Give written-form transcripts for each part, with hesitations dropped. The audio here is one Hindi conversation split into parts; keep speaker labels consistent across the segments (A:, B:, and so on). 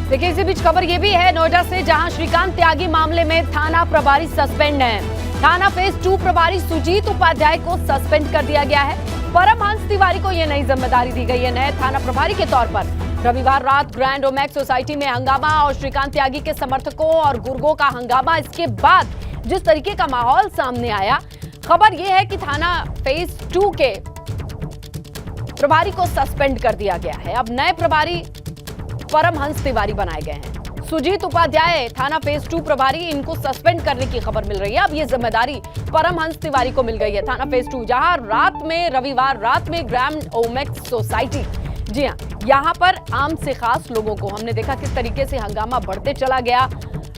A: देखिए इसी बीच खबर ये भी है नोएडा से, जहां श्रीकांत त्यागी मामले में थाना प्रभारी सस्पेंड है। थाना फेज 2 प्रभारी सुजीत उपाध्याय को सस्पेंड कर दिया गया है। परमहंस तिवारी को यह नई जिम्मेदारी दी गई है नए थाना प्रभारी के तौर पर। रविवार रात ग्रैंड ओमेक्स सोसाइटी में हंगामा और श्रीकांत त्यागी के समर्थकों और गुर्गों का हंगामा। इसके बाद जिस तरीके का माहौल सामने आया, खबर यह है कि थाना फेज 2 के प्रभारी को सस्पेंड कर दिया गया है। अब नए प्रभारी परमहंस तिवारी बनाए गए हैं। सुजीत उपाध्याय थाना फेज 2 प्रभारी, इनको सस्पेंड करने की खबर मिल रही है। अब ये जिम्मेदारी परमहंस तिवारी को मिल गई है थाना फेज 2, जहां रविवार रात में ग्रैंड ओमेक्स सोसाइटी, जी हाँ, यहाँ पर आम से खास लोगों को हमने देखा किस तरीके से हंगामा बढ़ते चला गया।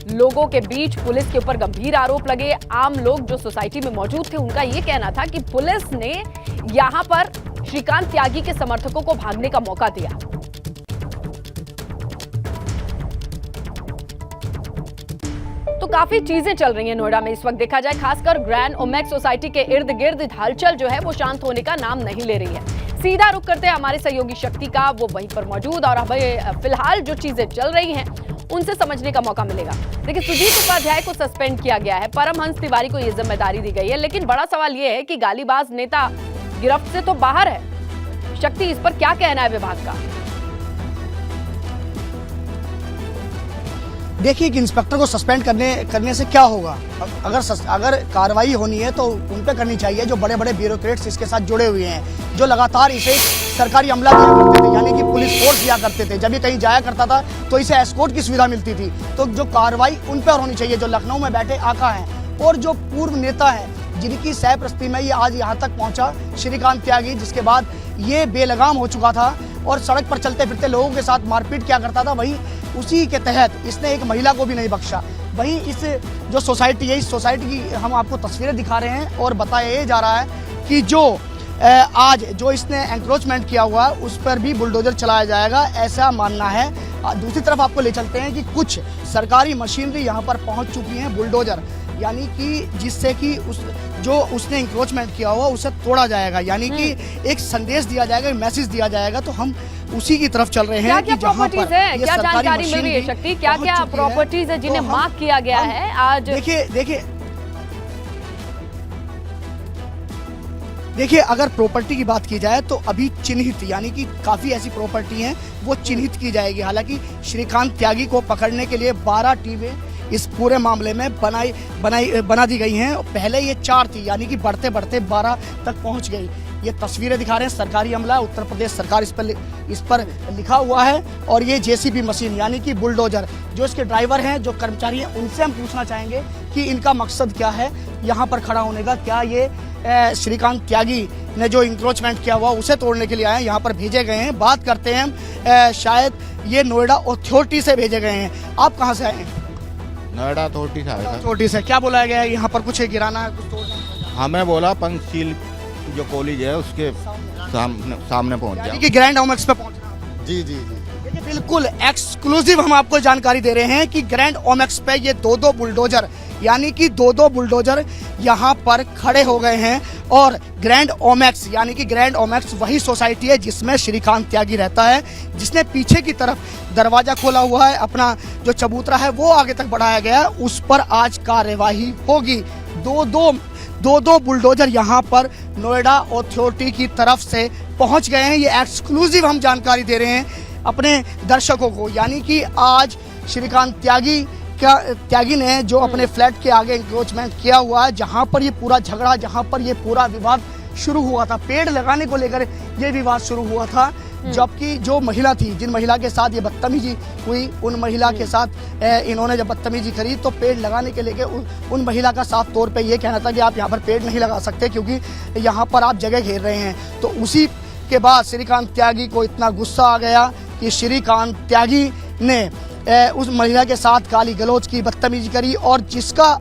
A: लोगों के बीच पुलिस के ऊपर गंभीर आरोप लगे। आम लोग जो सोसाइटी में मौजूद थे, उनका यह कहना था कि पुलिस ने यहाँ पर श्रीकांत त्यागी के समर्थकों को भागने का मौका दिया। तो काफी चीजें चल रही हैं नोएडा में इस वक्त देखा जाए, खासकर ग्रैंड ओमेक्स सोसाइटी के इर्द गिर्द हलचल जो है वो शांत होने का नाम नहीं ले रही है। सीधा रुख करते हैं हमारे सहयोगी शक्ति का, वो वहीं पर मौजूद और हमें फिलहाल जो चीजें चल रही हैं उनसे समझने का मौका मिलेगा। देखिए सुजीत उपाध्याय को सस्पेंड किया गया है, परमहंस तिवारी को यह जिम्मेदारी दी गई है, लेकिन बड़ा सवाल यह है कि गालीबाज नेता गिरफ्त से तो बाहर है। शक्ति, इस पर क्या कहना है विभाग का?
B: देखिए कि इंस्पेक्टर को सस्पेंड करने से क्या होगा। अगर कार्रवाई होनी है तो उन पे करनी चाहिए जो बड़े बड़े ब्यूरोक्रेट्स इसके साथ जुड़े हुए हैं, जो लगातार इसे सरकारी अमला दिया करते थे, यानी कि पुलिस फोर्स दिया करते थे। जब ये कहीं जाया करता था तो इसे एस्कॉर्ट की सुविधा मिलती थी। तो जो कार्रवाई उन पर होनी चाहिए, जो लखनऊ में बैठे आका हैं और जो पूर्व नेता हैं जिनकी सहप्रस्ती में ये आज यहाँ तक पहुँचा, श्रीकांत त्यागी, जिसके बाद ये बेलगाम हो चुका था और सड़क पर चलते फिरते लोगों के साथ मारपीट किया करता था। वहीं उसी के तहत इसने एक महिला को भी नहीं बख्शा। वहीं इस जो सोसाइटी है, इस सोसाइटी की हम आपको तस्वीरें दिखा रहे हैं और बताया ये जा रहा है कि जो आज जो इसने एंक्रोचमेंट किया हुआ उस पर भी बुलडोजर चलाया जाएगा, ऐसा मानना है। दूसरी तरफ आपको ले चलते हैं कि कुछ सरकारी मशीनरी यहाँ पर पहुँच चुकी हैं, बुलडोजर, यानी कि जिससे कि उसने इंक्रोचमेंट किया हुआ उसे तोड़ा जाएगा, यानी कि एक संदेश दिया जाएगा, मैसेज दिया जाएगा। तो हम उसी की तरफ चल रहे हैं।
A: क्या प्रॉपर्टीज है, क्या जानकारी मिल रही है शक्ति, क्या क्या प्रॉपर्टीज है जिन्हें मार्क किया गया है आज?
B: देखिए अगर प्रॉपर्टी की बात की जाए तो अभी चिन्हित, यानी कि काफ़ी ऐसी प्रॉपर्टी हैं वो चिन्हित की जाएगी। हालांकि श्रीकांत त्यागी को पकड़ने के लिए 12 टीमें इस पूरे मामले में बना दी गई हैं। पहले ये 4 थी, यानी कि बढ़ते बढ़ते 12 तक पहुंच गई। ये तस्वीरें दिखा रहे हैं सरकारी अमला, उत्तर प्रदेश सरकार इस पर लिखा हुआ है। और ये जेसीबी मशीन, यानी कि बुलडोजर, जो इसके ड्राइवर हैं, जो कर्मचारी हैं, उनसे हम पूछना चाहेंगे कि इनका मकसद क्या है यहाँ पर खड़ा होने का। क्या ये श्रीकांत त्यागी ने जो इंक्रोचमेंट किया हुआ उसे तोड़ने के लिए आए हैं, यहाँ पर भेजे गए हैं? बात करते हैं हम, शायद ये नोएडा अथॉरिटी से भेजे गए हैं। आप कहाँ से आए हैं?
C: नोएडा अथॉरिटी
B: से। क्या बोला गया है यहाँ पर? कुछ गिराना है, कुछ तोड़ना है?
C: हमें बोला पंचशील जो कॉलेज है उसके सामने पहुंच जाओ,
B: कि ग्रैंड ओमेक्स पे पहुंचना।
C: जी।
B: देखिए बिल्कुल एक्सक्लूसिव हम आपको जानकारी दे रहे हैं कि ग्रैंड ओमेक्स पे ये 2-2 बुलडोजर, यानी कि 2-2 बुलडोजर यहाँ पर खड़े हो गए हैं। और ग्रैंड ओमेक्स, यानी कि ग्रैंड ओमेक्स वही सोसाइटी है जिसमें श्रीकांत त्यागी रहता है, जिसने पीछे की तरफ दरवाजा खोला हुआ है, अपना जो चबूतरा है वो आगे तक बढ़ाया गया है, उस पर आज कार्यवाही होगी। 2-2 बुलडोजर यहाँ पर नोएडा अथॉरिटी की तरफ से पहुँच गए हैं। ये एक्सक्लूसिव हम जानकारी दे रहे हैं अपने दर्शकों को, यानी कि आज श्रीकांत त्यागी ने जो अपने फ्लैट के आगे इंक्रोचमेंट किया हुआ है, जहां पर ये पूरा झगड़ा, जहां पर ये पूरा विवाद शुरू हुआ था, पेड़ लगाने को लेकर ये विवाद शुरू हुआ था। जबकि जो महिला थी, जिन महिला के साथ ये बदतमीजी हुई, उन महिला के साथ इन्होंने जब बदतमीजी करी तो पेड़ लगाने के लेकर उन महिला का साफ तौर पे ये कहना था कि आप यहाँ पर पेड़ नहीं लगा सकते क्योंकि यहाँ पर आप जगह घेर रहे हैं। तो उसी के बाद श्रीकांत त्यागी को इतना गुस्सा आ गया कि श्रीकांत त्यागी ने उस महिला के साथ गाली गलौज की, बदतमीजी करी, और जिसका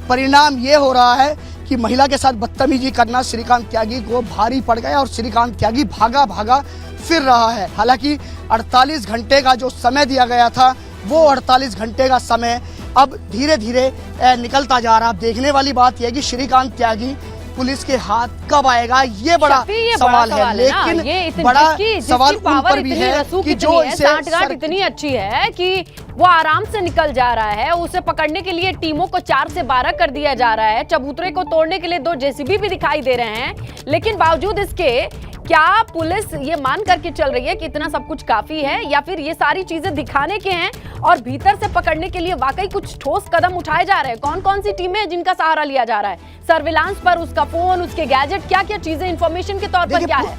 B: परिणाम ये हो रहा है कि महिला के साथ बदतमीजी करना श्रीकांत त्यागी को भारी पड़ गया और श्रीकांत त्यागी भागा फिर रहा है। हालांकि 48 घंटे का जो समय दिया गया था वो 48 घंटे का समय अब धीरे धीरे निकलता जा रहा है। अब देखने वाली बात यह है कि श्रीकांत त्यागी पुलिस के हाथ कब आएगा, ये बड़ा
A: शक्ति, ये
B: सवाल
A: बड़ा
B: है।
A: ना।
B: लेकिन
A: ये इतनी
B: बड़ा
A: जिसकी
B: सवाल उन
A: पावर
B: पर भी
A: इतनी
B: है
A: रसूख
B: कि
A: इतनी
B: जो
A: है,
B: इसे
A: सांठगांठ इतनी अच्छी है कि वो आराम से निकल जा रहा है। उसे पकड़ने के लिए टीमों को 4 से 12 कर दिया जा रहा है। चबूतरे को तोड़ने के लिए 2 जेसीबी भी दिखाई दे रहे हैं। लेकिन बावजूद इसके क्या पुलिस ये मान करके चल रही है कि इतना सब कुछ काफी है, या फिर ये सारी चीजें दिखाने के हैं और भीतर से पकड़ने के लिए वाकई कुछ ठोस कदम उठाए जा रहे हैं? कौन कौन सी टीमें हैं जिनका सहारा लिया जा रहा है? सर्विलांस पर उसका फोन, उसके गैजेट, क्या क्या चीजें इंफॉर्मेशन के तौर पर क्या है?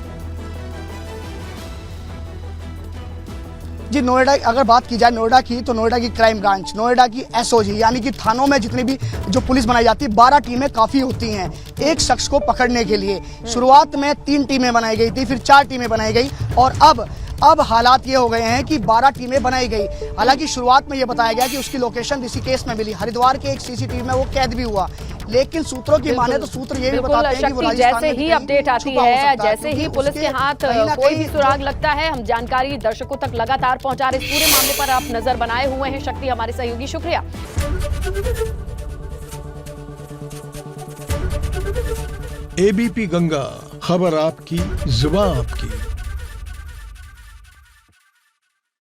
B: जी, नोएडा अगर बात की जाए नोएडा की, तो नोएडा की क्राइम ब्रांच, नोएडा की एसओजी, यानी कि थानों में जितनी भी जो पुलिस बनाई जाती है 12 टीमें काफी होती हैं एक शख्स को पकड़ने के लिए। शुरुआत में 3 टीमें बनाई गई थी, फिर 4 टीमें बनाई गई और अब हालात ये हो गए हैं कि 12 टीमें बनाई गई। हालांकि शुरुआत में ये बताया गया कि उसकी लोकेशन ऋषिकेश में मिली, हरिद्वार के एक सीसीटीवी में वो कैद भी हुआ। लेकिन सूत्रों की माने तो सूत्र ये भी बताते हैं कि वो राजस्थान
A: जैसे
B: में
A: ही अपडेट आती है, जैसे ही पुलिस के हाथ कोई भी सुराग
B: कहीं
A: लगता है, हम जानकारी दर्शकों तक लगातार पहुंचा रहे। इस पूरे मामले पर आप नजर बनाए हुए हैं शक्ति, हमारे सहयोगी, शुक्रिया।
D: एबीपी गंगा, खबर आपकी, जुबान आपकी।